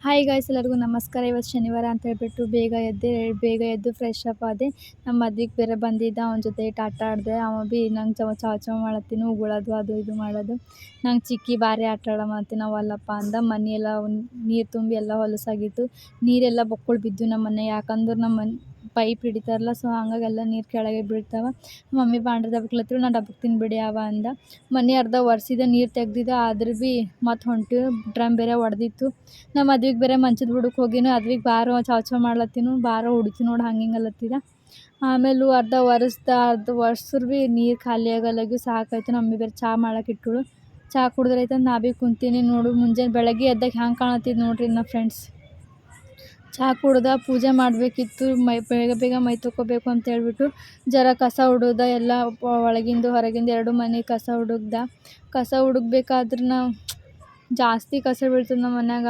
Hi guys, ಎಲ್ಲರಿಗೂ ನಮಸ್ಕಾರ. ಇವತ್ತು ಶನಿವಾರ ಅಂತ ಹೇಳ್ಬಿಟ್ಟು ಬೇಗ ಎದ್ದು ಫ್ರೆಶ್ ಅಪ್ ಆದೆ. ನಮ್ಮ ಮದ್ವಿಗೆ ಬೇರೆ ಬಂದಿದ್ದ, ಅವನ ಜೊತೆ ಆಟ ಆಡಿದೆ. ಅವ ಭೀ ನಂಗೆ ಚಾವ್ ಮಾಡತ್ತೀನಿ, ಉಗುಳೋದು ಅದು ಇದು ಮಾಡೋದು. ನಂಗೆ ಚಿಕ್ಕಿ ಭಾರಿ ಆಟ ಆಡಮ್ಮ ಅಂತೀನಿ, ಅವಲ್ಲಪ್ಪ ಅಂದ. ಮನೆಯೆಲ್ಲ ನೀರು ತುಂಬಿ ಎಲ್ಲ ಹೊಲಸಾಗಿತ್ತು. ನೀರೆಲ್ಲ ಬೊಕ್ಕಳು ಬಿದ್ದು ನಮ್ಮ ಮನೆ, ಯಾಕಂದ್ರೆ ನಮ್ಮ ಪೈಪ್ ಹಿಡಿತಾರಲ್ಲ, ಸೊ ಹಂಗಾಗಿ ಎಲ್ಲ ನೀರು ಕೆಳಗೆ ಬೀಳ್ತಾವೆ. ಮಮ್ಮಿ ಬಾಂಡ್ರೆ ದಬ್ಬಕ್ಲತ್ತರು, ನಾನು ಡಬ್ಬಕ್ತೀನಿ ಬಿಡಿ ಅವ ಅಂದ. ಮನೆ ಅರ್ಧ ಒರೆಸಿದ, ನೀರು ತೆಗ್ದಿದ್ದ, ಆದ್ರೆ ಭೀ ಮತ್ತೆ ಹೊಂಟಿವಿ. ಡ್ರಮ್ ಬೇರೆ ಒಡೆದಿತ್ತು. ನಮ್ಮ ಮದ್ವಿಗೆ ಬೇರೆ ಮಂಚದ ಬುಡಕ್ಕೆ ಹೋಗಿನ, ಅದ್ವಿಗೆ ಬಾರೋ ಚಾವ್ ಮಾಡ್ಲತ್ತೀನು, ಬಾರೋ ಹೊಡಿತು ನೋಡಿ ಹಂಗೆ ಹಿಂಗಲ್ಲತ್ತಿದ. ಆಮೇಲೆ ಅರ್ಧ ಒರೆಸ್ರು ಭೀ ನೀರು ಖಾಲಿ ಆಗಲ್ಲಾಗಿ ಸಾಕಾಯ್ತು. ನಮ್ಮ ಮಮ್ಮಿ ಬೇರೆ ಚಹಾ ಮಾಡಕ್ಕೆ ಇಟ್ಟಳು. ಚಹಾ ಕುಡಿದ್ರೈತೆ ನಾ ಭೀ ಕುಂತೀನಿ. ನೋಡು ಮುಂಜಾನೆ ಬೆಳಗ್ಗೆ ಎದ್ದಾಗ ಹ್ಯಾಂಗೆ ಕಾಣತ್ತಿದ್ದು ನೋಡ್ರಿ ನನ್ನ ಫ್ರೆಂಡ್ಸ್. ಚಹಾ ಕುಡ್ದು ಪೂಜೆ ಮಾಡಬೇಕಿತ್ತು, ಬೇಗ ಮೈ ತೊಗೋಬೇಕು ಅಂತ ಹೇಳ್ಬಿಟ್ಟು ಜರ ಕಸ ಹುಡುಗ್ದ. ಎಲ್ಲ ಒಳಗಿಂದು ಹೊರಗಿಂದು ಎರಡು ಮನೆ ಕಸ ಹುಡುಗ್ಬೇಕಾದ್ರೆ ನಾವು ಜಾಸ್ತಿ ಕಸ ಬೀಳ್ತದೆ ನಮ್ಮ ಮನ್ಯಾಗ.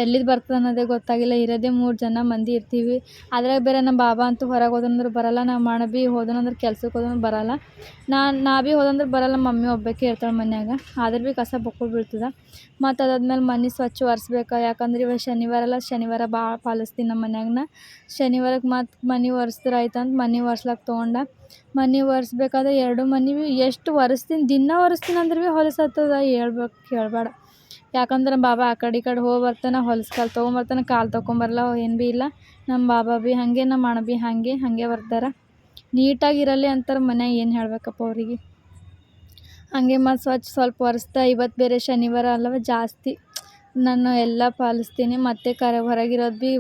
ಎಲ್ಲಿದ್ದು ಬರ್ತದೆ ಅನ್ನೋದೇ ಗೊತ್ತಾಗಿಲ್ಲ. ಇರೋದೇ 3 ಮಂದಿ ಇರ್ತೀವಿ. ಅದ್ರಾಗ ಬೇರೆ ನಮ್ಮ ಬಾಬಾ ಅಂತೂ ಹೊರಗೆ ಹೋದಂದ್ರೆ ಬರಲ್ಲ, ನಮ್ಮ ಅಣ್ಣ ಭೀ ಹೋದನಂದ್ರೆ ಕೆಲ್ಸಕ್ಕೆ ಹೋದಂದ್ರೆ ಬರಲ್ಲ, ನಾ ಭೀ ಹೋದಂದ್ರೆ ಬರಲ್ಲ. ಮಮ್ಮಿ ಒಬ್ಬಾಕೆ ಇರ್ತಾಳೆ ಮನ್ಯಾಗ. ಆದ್ರೆ ಭೀ ಕಸ ಬೊಕ್ಕಳು ಬೀಳ್ತದೆ. ಮತ್ತು ಅದಾದ್ಮೇಲೆ ಮನೆ ಸ್ವಚ್ಛ ಒರೆಸ್ಬೇಕು, ಯಾಕಂದ್ರೆ ಇವಾಗ ಶನಿವಾರ ಭಾಳ ಪಾಲಿಸ್ತೀನಿ ನಮ್ಮ ಮನ್ಯಾಗ. ಶನಿವಾರಕ್ಕೆ ಮತ್ತು ಮನೆ ಒರೆಸಿದ್ರೆ ಆಯ್ತಂತ ಮನೆ ಒರೆಸ್ಲಾಕ ತೊಗೊಂಡ. ಮನೆ ಒರೆಸ್ಬೇಕಾದ್ರೆ 2 ಮನೆ ಭೀ ಎಷ್ಟು ಒರೆಸ್ತೀನಿ, ದಿನ ಒರೆಸ್ತೀನಿ ಅಂದ್ರೆ ಭೀ ಹೊಲಸತ್ತದ, ಹೇಳ್ಬೇಡ. ಯಾಕಂದ್ರೆ ನಮ್ಮ ಬಾಬಾ ಆ ಕಡೆ ಈ ಕಡೆ ಹೋಗಿ ಬರ್ತಾನೆ, ಹೊಲಸು ಕಾಲು ತೊಗೊಂಬರ್ತಾನೆ, ಕಾಲು ತೊಗೊಂಬರಲ್ಲ, ಏನು ಭೀ ಇಲ್ಲ. ನಮ್ಮ ಬಾಬಾ ಭೀ ಹಾಗೆ, ನಮ್ಮ ಅಣ್ಣ ಭೀ ಹಾಗೆ ಬರ್ತಾರೆ. ನೀಟಾಗಿರಲಿ ಅಂತಾರೆ ಮನ್ಯಾಗ, ಏನು ಹೇಳಬೇಕಪ್ಪ ಅವರಿಗೆ. ಹಾಗೆ ಮತ್ತು ಸ್ವಲ್ಪ ಒರೆಸ್ತಾ. ಇವತ್ತು ಬೇರೆ ಶನಿವಾರ ಅಲ್ಲವ, ಜಾಸ್ತಿ ನಾನು ಎಲ್ಲ ಪಾಲಿಸ್ತೀನಿ. ಮತ್ತು ಹೊರಗಿರೋದು ಭೀ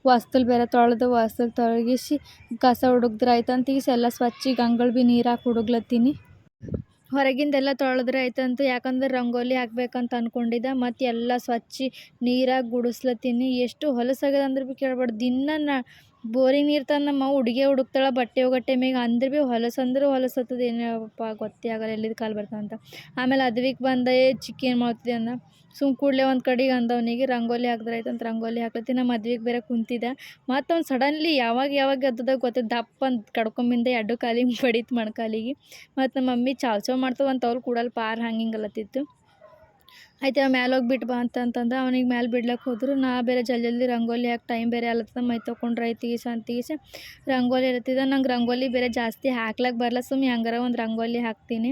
ಹೊಸ್ತಿಲು ಬೇರೆ ತೊಳಗಿಸಿ ಕಸ ಹುಡುಗಿದ್ರೆ ಆಯ್ತಂತ ಈಸ್ ಎಲ್ಲ ಸ್ವಚ್ಛಗೆ ಅಂಗಳು ಭೀ ನೀರು ಹಾಕಿ ಹುಡುಗ್ಲತ್ತೀನಿ. ಹೊರಗಿಂದೆಲ್ಲ ತೊಳೆದ್ರೆ ಆಯ್ತಂತ, ಯಾಕಂದ್ರೆ ರಂಗೋಲಿ ಹಾಕ್ಬೇಕಂತ ಅಂದ್ಕೊಂಡಿದ್ದೆ. ಮತ್ತು ಎಲ್ಲ ಸ್ವಚ್ಛ ನೀರಾಗಿ ಗುಡಿಸ್ಲತ್ತೀನಿ. ಎಷ್ಟು ಹೊಲಸಾಗ್ಯದ ಅಂದ್ರೆ ಭೀ ಕೇಳ್ಬೇಡ. ದಿನ ಬೋರಿಂಗ್ ನೀರು ತಂದು ನಮ್ಮ ಹುಡುಕ್ತಾಳೆ ಬಟ್ಟೆ ಒಗೋ ಟೈಮಿಗೆ, ಅಂದ್ರೆ ಭೀ ಹೊಲಸತ್ತದ. ಏನಪ್ಪ ಗೊತ್ತೇ ಆಗಲ್ಲ ಎಲ್ಲಿದ್ದು ಕಾಲು ಬರ್ತಾವಂತ. ಆಮೇಲೆ ಅದ್ವಿಗೆ ಬಂದ ಚಿಕ್ಕಿ ಏನು ಮಾಡ್ತಿದ್ದೆ ಅಂದ, ಕೂಡಲೇ ಒಂದು ಕಡೆಗೆ ಅಂದವನಿಗೆ ರಂಗೋಲಿ ಹಾಕಿದ್ರೆ ಆಯ್ತಂತ ರಂಗೋಲಿ ಹಾಕ್ಲತ್ತೀನಿ. ನಮ್ಮ ಮದ್ವಿಗೆ ಬೇರೆ ಕುಂತಿದ್ದೆ. ಮತ್ತು ಅವ್ನು ಸಡನ್ಲಿ ಯಾವಾಗ ಎದ್ದದಾಗ ಗೊತ್ತಿದ್ದು ದಪ್ಪ ಅಂತ ಕಡ್ಕೊಂಬಿಂದ 2 ಕಾಲಿಗೆ ಬಡಿತು ಮೊಣಕಾಲಿಗೆ. ಮತ್ತು ನಮ್ಮ ಮಮ್ಮಿ ಚಾವ್ ಮಾಡ್ತಾವೆ ಅಂತ ಅವ್ರು ಕೂಡಲ್ಲಿ ಪಾರು ಹಂಗೆ ಹಿಂಗಲ್ಲತ್ತಿತ್ತು. ಆಯ್ತು ಮ್ಯಾಲೆ ಹೋಗಿ ಬಿಟ್ಟು ಬಾ ಅಂತಂದ. ಅವನಿಗೆ ಮ್ಯಾಲೆ ಬಿಡ್ಲಕ್ಕೆ ಹೋದ್ರು. ನಾ ಬೇರೆ ಜಲ್ದಿ ರಂಗೋಲಿ ಹಾಕಿ ಟೈಮ್ ಬೇರೆ ಆಲತ್ತದ, ಮೈ ತೊಗೊಂಡ್ರೆ ಅಂತೀಗಿಸಿ ರಂಗೋಲಿ ಇರ್ತಿದ್ದ. ನಂಗೆ ರಂಗೋಲಿ ಬೇರೆ ಜಾಸ್ತಿ ಹಾಕ್ಲಕ್ಕೆ ಬರಲ್ಲ, ಸುಮ್ಮನೆ ಹಂಗಾರ ಒಂದು ರಂಗೋಲಿ ಹಾಕ್ತೀನಿ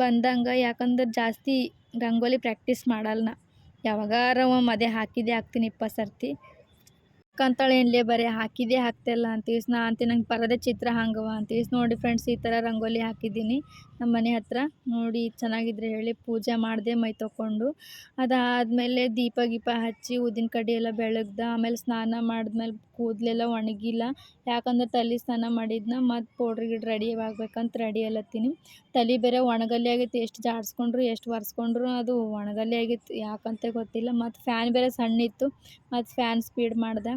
ಬಂದಂಗೆ. ಯಾಕಂದ್ರೆ ಜಾಸ್ತಿ ರಂಗೋಲಿ ಪ್ರಾಕ್ಟೀಸ್ ಮಾಡಲ್ಲ ನಾ, ಯಾವಾಗಾರ ಅದೇ ಹಾಕ್ತೀನಿ 20 ಸರ್ತಿ. ಕಂತಾಳೆ ಏನ್ಲೇ ಬರೀ ಹಾಕಿದ್ದೆ ಹಾಕ್ತಾಯಿಲ್ಲ ಅಂತೀಸ್. ನಾ ಅಂತೀನಿ ನಂಗೆ ಬರೋದೇ ಚಿತ್ರ ಹಂಗವ ಅಂತೀಸ್. ನೋಡಿ ಫ್ರೆಂಡ್ಸ್, ಈ ಥರ ರಂಗೋಲಿ ಹಾಕಿದ್ದೀನಿ ನಮ್ಮ ಮನೆ ಹತ್ರ. ನೋಡಿ ಚೆನ್ನಾಗಿದ್ರೆ ಹೇಳಿ. ಪೂಜೆ ಮಾಡಿದೆ ಮೈ ತೊಗೊಂಡು. ಅದಾದಮೇಲೆ ದೀಪ ಹಚ್ಚಿ ಊದಿನ ಕಡ್ಡಿ ಎಲ್ಲ ಬೆಳಗ್ದೆ. ಆಮೇಲೆ ಸ್ನಾನ ಮಾಡಿದ್ಮೇಲೆ ಕೂದಲೆಲ್ಲ ಒಣಗಿಲ್ಲ, ಯಾಕಂದ್ರೆ ತಲೆ ಸ್ನಾನ ಮಾಡಿದ್ನ. ಮತ್ತು ಪೌಡ್ರ್ ರೆಡಿ ಆಗ್ಬೇಕಂತ ರೆಡಿ ಅಲ್ಲತ್ತೀನಿ. ತಲೆ ಬೇರೆ ಒಣಗಲ್ಲಿ ಆಗೈತಿ, ಎಷ್ಟು ಜಾಡಿಸ್ಕೊಂಡ್ರು ಎಷ್ಟು ಒರೆಸ್ಕೊಂಡ್ರು ಅದು ಒಣಗಲ್ಲಿ ಆಗಿತ್ತು, ಯಾಕಂತ ಗೊತ್ತಿಲ್ಲ. ಮತ್ತು ಫ್ಯಾನ್ ಬೇರೆ ಸಣ್ಣ ಇತ್ತು, ಮತ್ತು ಫ್ಯಾನ್ ಸ್ಪೀಡ್ ಮಾಡಿದೆ.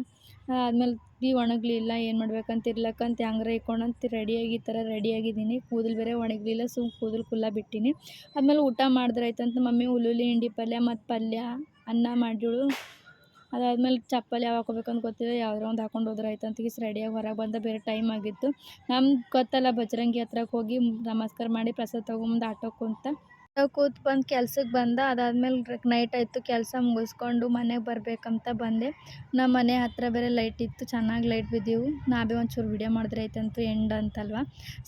ಆದ್ಮೇಲೆ ಭೀ ಒಣಗಲಿಲ್ಲ. ಏನು ಮಾಡ್ಬೇಕಂತ ಇರ್ಲಕ್ಕಂತ ಹ್ಯಾಂಗ್ರ ಇಕ್ಕೊಂಡಂತ ಈ ಥರ ರೆಡಿಯಾಗಿದ್ದೀನಿ. ಕೂದಲು ಬೇರೆ ಒಣಗಲಿಲ್ಲ, ಕೂದಲು ಕುಲ್ಲ ಬಿಟ್ಟಿನಿ. ಆದ್ಮೇಲೆ ಊಟ ಮಾಡಿದ್ರೆ ಆಯ್ತಂತ ಮಮ್ಮಿ ಹುಳುಲಿ ಹಿಂಡಿ ಪಲ್ಯ ಮತ್ತು ಅನ್ನ ಮಾಡಿಳು. ಅದಾದ್ಮೇಲೆ ಚಪ್ಪಲಿ ಯಾವ ಹಾಕೋಬೇಕಂತ ಗೊತ್ತಿಲ್ಲ, ಯಾವ್ದಾರ ಒಂದು ಹಾಕೊಂಡು ಹೋದ್ರೆ ಆಯ್ತಂತ ರೆಡಿಯಾಗಿ ಹೊರಗೆ ಬಂದ. ಬೇರೆ ಟೈಮ್ ಆಗಿತ್ತು. ನಮ್ಗೆ ಗೊತ್ತಲ್ಲ, ಬಜರಂಗಿ ಹತ್ರಕ್ಕೆ ಹೋಗಿ ನಮಸ್ಕಾರ ಮಾಡಿ ಪ್ರಸಾದ ತೊಗೊಂಬಂದು ಆಟೋಕ್ಕೆ ಕೂತು ಬಂದು ಕೆಲ್ಸಕ್ಕೆ ಬಂದ. ಅದಾದ್ಮೇಲೆ ನೈಟ್ ಆಯಿತು, ಕೆಲಸ ಮುಗಿಸ್ಕೊಂಡು ಮನೆಗೆ ಬರಬೇಕಂತ ಬಂದೆ. ನಮ್ಮ ಮನೆ ಹತ್ರ ಬೇರೆ ಲೈಟ್ ಇತ್ತು, ಚೆನ್ನಾಗಿ ಲೈಟ್ ಬಿದ್ದೀವು. ನಾ ಭೀ ಒಂಚೂರು ವಿಡಿಯೋ ಮಾಡಿದ್ರೆ ಆಯ್ತಂತ ಎಂಡ್ ಅಂತಲ್ವ.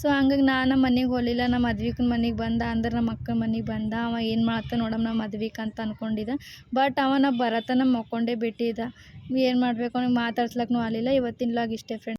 ಸೊ ಹಂಗಾಗಿ ನಾನು ಮನೆಗೆ ಹೋಗಲಿಲ್ಲ. ನಮ್ಮ ಮದ್ವಿಕನ ಮನೆಗೆ ಬಂದ, ಅಂದ್ರೆ ನಮ್ಮ ಅಕ್ಕನ ಮನೆಗೆ ಬಂದ. ಅವ ಏನು ಮಾಡ್ತಾ ನೋಡಮ್ಮ ನಮ್ಮ ಮದ್ವಿಕ ಅಂತ ಅಂದ್ಕೊಂಡಿದ್ದ. ಬಟ್ ಅವನ ಬರತನ ಮಕ್ಕೊಂಡೇ ಬಿಟ್ಟಿದ್ದ. ಏನು ಮಾಡಬೇಕು, ಅವ್ನಿಗೆ ಮಾತಾಡ್ಸ್ಲಕ್ಕೂ ಆಗಲಿಲ್ಲ. ಇವತ್ತಿನ ವ್ಲಾಗ್ ಇಷ್ಟೇ ಫ್ರೆಂಡ್ಸ್.